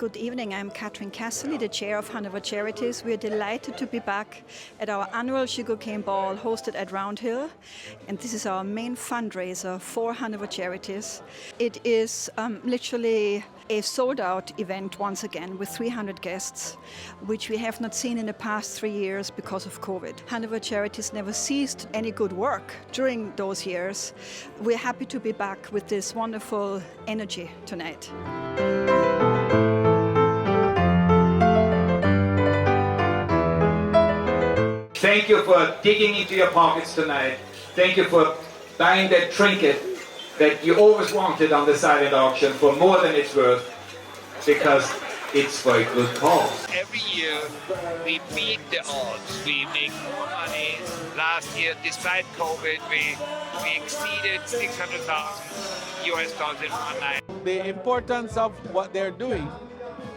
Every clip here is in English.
Good evening. I'm Katrin Casserly, the chair of Hanover Charities. We are delighted to be back at our annual Sugarcane Ball hosted at Round Hill. And this is our main fundraiser for Hanover Charities. It is literally a sold-out event once again with 300 guests, which we have not seen in the past 3 years because of COVID. Hanover Charities never ceased any good work during those years. We're happy to be back with this wonderful energy tonight. Thank you for digging into your pockets tonight. Thank you for buying that trinket that you always wanted on the silent auction for more than it's worth, because it's for a good cause. Every year we beat the odds. We make more money. Last year, despite COVID, we exceeded $600,000 in one night. The importance of what they're doing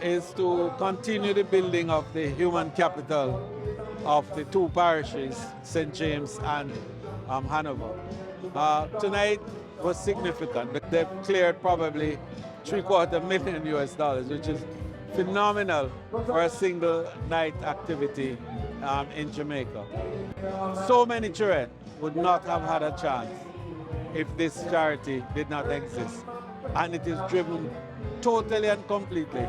is to continue the building of the human capital of the two parishes, St. James and Hanover. Tonight was significant. They've cleared probably $750,000, which is phenomenal for a single night activity in Jamaica. So many children would not have had a chance if this charity did not exist. And it is driven totally and completely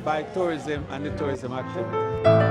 by tourism and the tourism activity.